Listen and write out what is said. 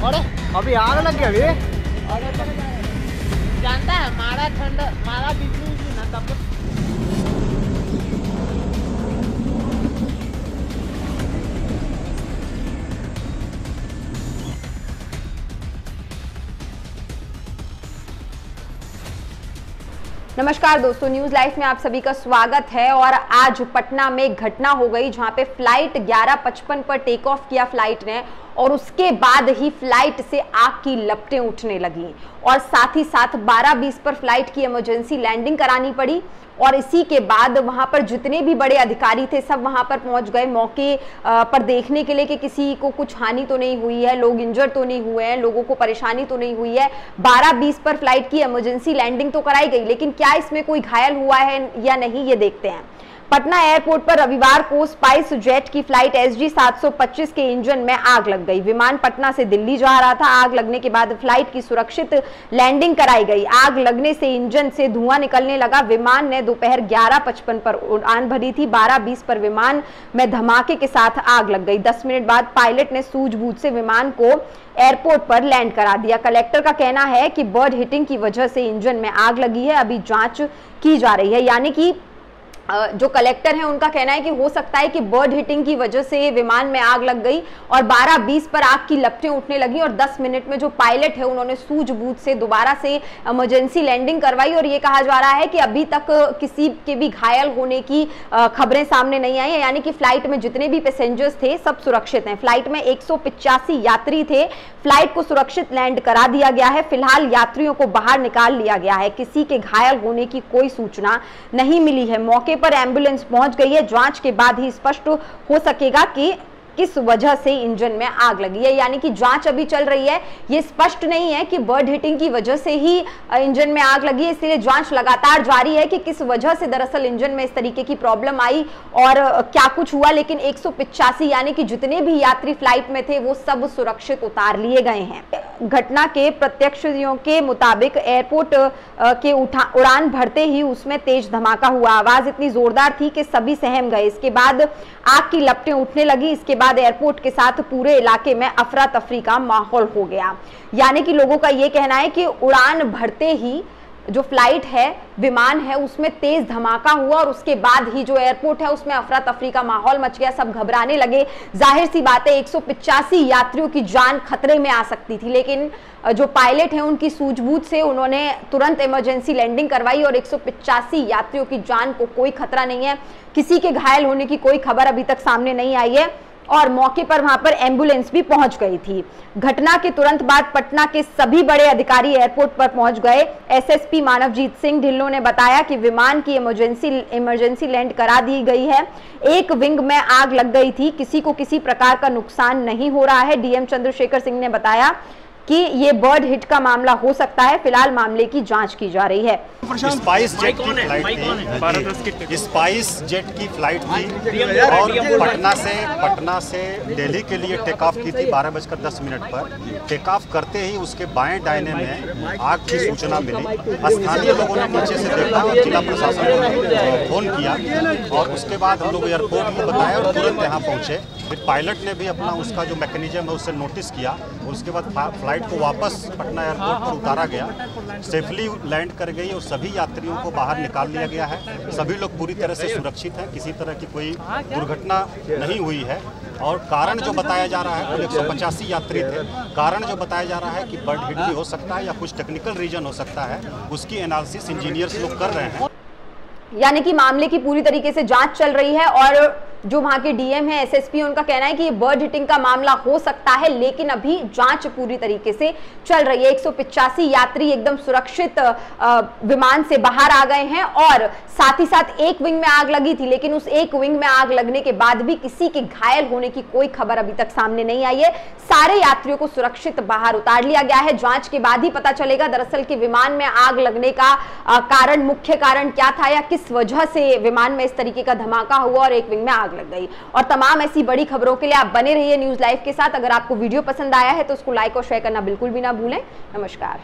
अरे अभी आग लग गया अभी। अरे जानता है मारा ठंड मारा बिजली ना तब। नमस्कार दोस्तों, न्यूज लाइव में आप सभी का स्वागत है। और आज पटना में एक घटना हो गई जहां पे फ्लाइट 11:55 पर टेक ऑफ किया फ्लाइट ने और उसके बाद ही फ्लाइट से आग की लपटें उठने लगी और साथ ही साथ 12:20 पर फ्लाइट की इमरजेंसी लैंडिंग करानी पड़ी। और इसी के बाद वहां पर जितने भी बड़े अधिकारी थे सब वहां पर पहुंच गए मौके पर देखने के लिए कि किसी को कुछ हानि तो नहीं हुई है, लोग इंजर तो नहीं हुए हैं, लोगों को परेशानी तो नहीं हुई है। 12:20 पर फ्लाइट की इमरजेंसी लैंडिंग तो कराई गई, लेकिन क्या इसमें कोई घायल हुआ है या नहीं ये देखते हैं। पटना एयरपोर्ट पर रविवार को स्पाइस जेट की फ्लाइट SG 725 के इंजन में आग लग गई। विमान पटना से दिल्ली जा रहा था। आग लगने के बाद फ्लाइट की सुरक्षित लैंडिंग कराई गई। आग लगने से इंजन से धुआं निकलने लगा। विमान ने दोपहर 11:55 पर उड़ान भरी थी। 12:20 पर विमान में धमाके के साथ आग लग गई। 10 मिनट बाद पायलट ने सूझबूझ से विमान को एयरपोर्ट पर लैंड करा दिया। कलेक्टर का कहना है कि बर्ड हिटिंग की वजह से इंजन में आग लगी है, अभी जांच की जा रही है। यानी कि जो कलेक्टर है उनका कहना है कि हो सकता है कि बर्ड हिटिंग की वजह से विमान में आग लग गई और 12:20 पर आग की लपटें उठने लगी और 10 मिनट में जो पायलट है उन्होंने सूझबूझ से दोबारा से इमरजेंसी लैंडिंग करवाई। और ये कहा जा रहा है कि अभी तक किसी के भी घायल होने की खबरें सामने नहीं आई है। यानी कि फ्लाइट में जितने भी पैसेंजर्स थे सब सुरक्षित हैं। फ्लाइट में 185 यात्री थे। फ्लाइट को सुरक्षित लैंड करा दिया गया है। फिलहाल यात्रियों को बाहर निकाल लिया गया है। किसी के घायल होने की कोई सूचना नहीं मिली है। मौके पर एम्बुलेंस पहुंच गई है। जांच के बाद ही स्पष्ट हो सकेगा कि किस वजह से इंजन में आग लगी है। यानी कि जांच अभी चल रही है। ये स्पष्ट नहीं है कि बर्ड हिटिंग की वजह से ही इंजन में आग लगी है, इसलिए जांच लगातार जारी है कि किस वजह से दरअसल इंजन में इस तरीके की प्रॉब्लम आई और क्या कुछ हुआ। लेकिन 185 यानी कि जितने भी यात्री फ्लाइट में थे वो सब सुरक्षित उतार लिए गए हैं। घटना के प्रत्यक्षदर्शियों के मुताबिक एयरपोर्ट के उड़ान भरते ही उसमें तेज धमाका हुआ। आवाज इतनी जोरदार थी कि सभी सहम गए। इसके बाद आग की लपटें उठने लगी। इसके बाद एयरपोर्ट के साथ पूरे इलाके में अफरा तफरी का माहौल हो गया। यानी कि लोगों का यह कहना है कि उड़ान भरते ही जो फ्लाइट है, विमान है, उसमें तेज धमाका हुआ और उसके बाद ही जो एयरपोर्ट है उसमें अफरा तफरी का माहौल मच गया। सब घबराने लगे। जाहिर सी बात है 185 यात्रियों की जान खतरे में आ सकती थी, लेकिन जो पायलट है उनकी सूझबूझ से उन्होंने तुरंत इमरजेंसी लैंडिंग करवाई और 185 यात्रियों की जान को कोई खतरा नहीं है। किसी के घायल होने की कोई खबर अभी तक सामने नहीं आई है और मौके पर वहां पर एम्बुलेंस भी पहुंच गई थी। घटना के तुरंत बाद पटना के सभी बड़े अधिकारी एयरपोर्ट पर पहुंच गए। SSP मानवजीत सिंह ढिल्लों ने बताया कि विमान की इमरजेंसी लैंड करा दी गई है। एक विंग में आग लग गई थी, किसी को किसी प्रकार का नुकसान नहीं हो रहा है। DM चंद्रशेखर सिंह ने बताया कि ये बर्ड हिट का मामला हो सकता है। फिलहाल मामले की जांच की जा रही है। स्पाइस जेट की फ्लाइट थी। स्पाइस जेट की फ्लाइट थी और पटना से दिल्ली के लिए टेक ऑफ की थी 12:10 पर। टेक ऑफ करते ही उसके बाएं दाहिने में आग की सूचना मिली। स्थानीय लोगों ने नीचे से देखा और जिला प्रशासन को फोन किया और उसके बाद हम लोग एयरपोर्ट को बताया और तुरंत यहाँ पहुँचे। फिर पायलट ने भी अपना उसका जो मैकेनिज्म है उससे नोटिस किया और उसके बाद फ्लाइट को वापस पटना एयरपोर्ट पर उतारा गया। सेफली लैंड कर गई और सभी यात्रियों को बाहर निकाल लिया गया है। सभी लोग पूरी तरह से सुरक्षित हैं, किसी तरह की कोई दुर्घटना नहीं हुई है। और कारण जो बताया जा रहा है, 185 यात्री थे, कारण जो बताया जा रहा है कि बर्ड हिट भी हो सकता है या कुछ टेक्निकल रीजन हो सकता है, उसकी एनालिसिस इंजीनियर्स लोग कर रहे हैं। यानी कि मामले की पूरी तरीके से जांच चल रही है और जो वहां के DM है SSP, उनका कहना है कि ये बर्ड हिटिंग का मामला हो सकता है, लेकिन अभी जांच पूरी तरीके से चल रही है। 185 यात्री एकदम सुरक्षित विमान से बाहर आ गए हैं और साथ ही साथ एक विंग में आग लगी थी, लेकिन उस एक विंग में आग लगने के बाद भी किसी के घायल होने की कोई खबर अभी तक सामने नहीं आई है। सारे यात्रियों को सुरक्षित बाहर उतार लिया गया है। जांच के बाद ही पता चलेगा दरअसल कि विमान में आग लगने का कारण, मुख्य कारण क्या था या किस वजह से विमान में इस तरीके का धमाका हुआ और एक विंग में आग लग गई। और तमाम ऐसी बड़ी खबरों के लिए आप बने रहिए न्यूज लाइव के साथ। अगर आपको वीडियो पसंद आया है तो उसको लाइक और शेयर करना बिल्कुल भी ना भूलें। नमस्कार।